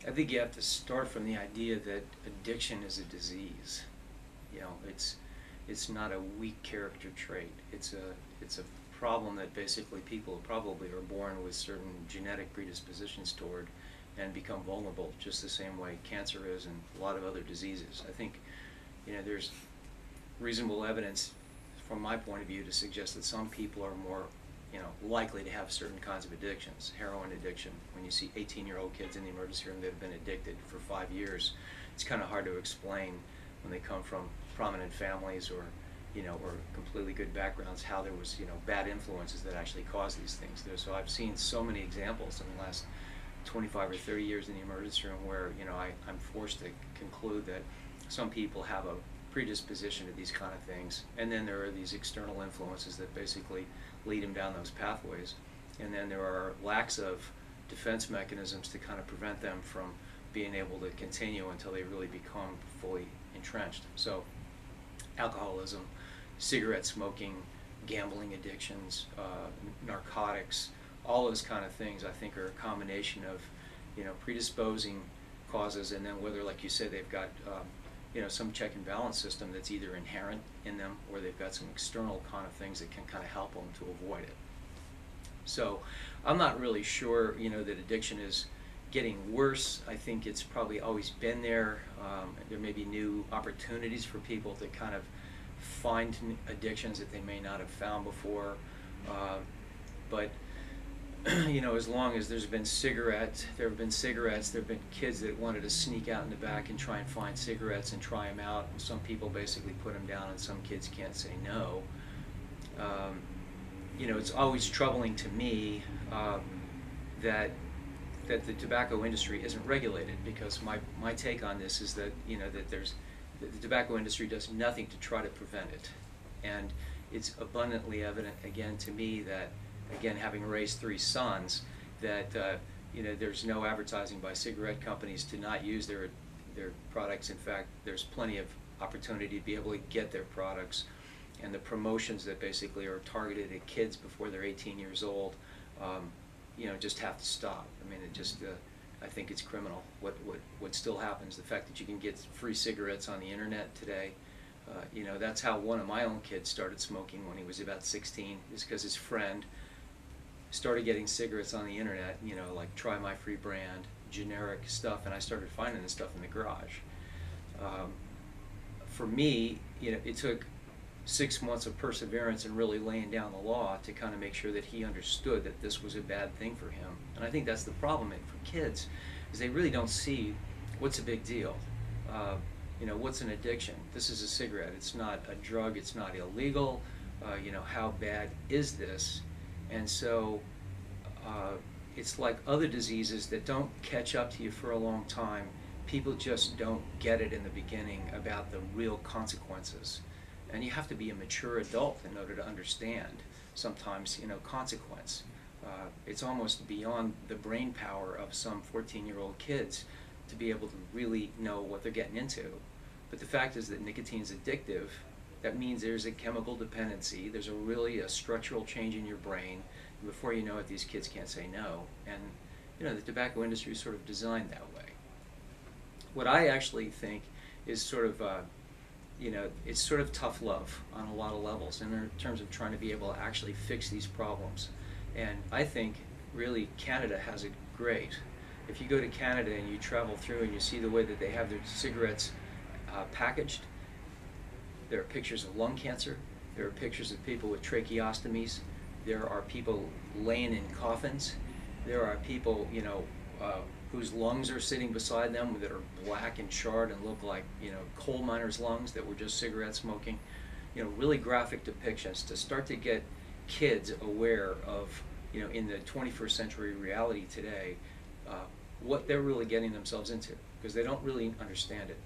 I think you have to start from the idea that addiction is a disease. You know, it's not a weak character trait. It's a problem that basically people probably are born with certain genetic predispositions toward and become vulnerable, just the same way cancer is and a lot of other diseases. I think, you know, there's reasonable evidence from my point of view to suggest that some people are more, you know, likely to have certain kinds of addictions. Heroin addiction, when you see 18-year-old kids in the emergency room that have been addicted for 5 years, it's kind of hard to explain when they come from prominent families or, you know, or completely good backgrounds, how there was, you know, bad influences that actually caused these things. So I've seen so many examples in the last 25 or 30 years in the emergency room where, you know, I'm forced to conclude that some people have a predisposition to these kind of things, and then there are these external influences that basically lead them down those pathways, and then there are lacks of defense mechanisms to kind of prevent them from being able to continue until they really become fully entrenched. So alcoholism, cigarette smoking, gambling addictions, narcotics, all those kind of things I think are a combination of, you know, predisposing causes, and then whether, like you said, they've got you know, some check and balance system that's either inherent in them or they've got some external kind of things that can kind of help them to avoid it. So I'm not really sure, you know, that addiction is getting worse. I think it's probably always been there. There may be new opportunities for people to kind of find addictions that they may not have found before. But you know, as long as there have been cigarettes, there have been kids that wanted to sneak out in the back and try and find cigarettes and try them out, and some people basically put them down and some kids can't say no. You know, it's always troubling to me that the tobacco industry isn't regulated, because my take on this is that, you know, that the tobacco industry does nothing to try to prevent it. And it's abundantly evident, again, to me that, again, having raised 3 sons, that you know, there's no advertising by cigarette companies to not use their products. In fact, there's plenty of opportunity to be able to get their products, and the promotions that basically are targeted at kids before they're 18 years old, you know, just have to stop. I mean, it just I think it's criminal what still happens. The fact that you can get free cigarettes on the internet today. You know, that's how one of my own kids started smoking when he was about 16, is because his friend started getting cigarettes on the internet, you know, like Try My Free brand, generic stuff, and I started finding this stuff in the garage. For me, you know, it took 6 months of perseverance and really laying down the law to kind of make sure that he understood that this was a bad thing for him. And I think that's the problem for kids, is they really don't see what's a big deal. You know, what's an addiction? This is a cigarette. It's not a drug. It's not illegal. You know, how bad is this? And so it's like other diseases that don't catch up to you for a long time. People just don't get it in the beginning about the real consequences. And you have to be a mature adult in order to understand sometimes, you know, consequence. It's almost beyond the brain power of some 14-year-old kids to be able to really know what they're getting into. But the fact is that nicotine is addictive. That means there's a chemical dependency. There's really a structural change in your brain. And before you know it, these kids can't say no. And, you know, the tobacco industry is sort of designed that way. What I actually think is sort of, you know, it's sort of tough love on a lot of levels in terms of trying to be able to actually fix these problems. And I think really Canada has it great. If you go to Canada and you travel through and you see the way that they have their cigarettes packaged, there are pictures of lung cancer, there are pictures of people with tracheostomies, there are people laying in coffins, there are people, you know, whose lungs are sitting beside them that are black and charred and look like, you know, coal miners' lungs that were just cigarette smoking. You know, really graphic depictions to start to get kids aware of, you know, in the 21st century reality today, what they're really getting themselves into, because they don't really understand it.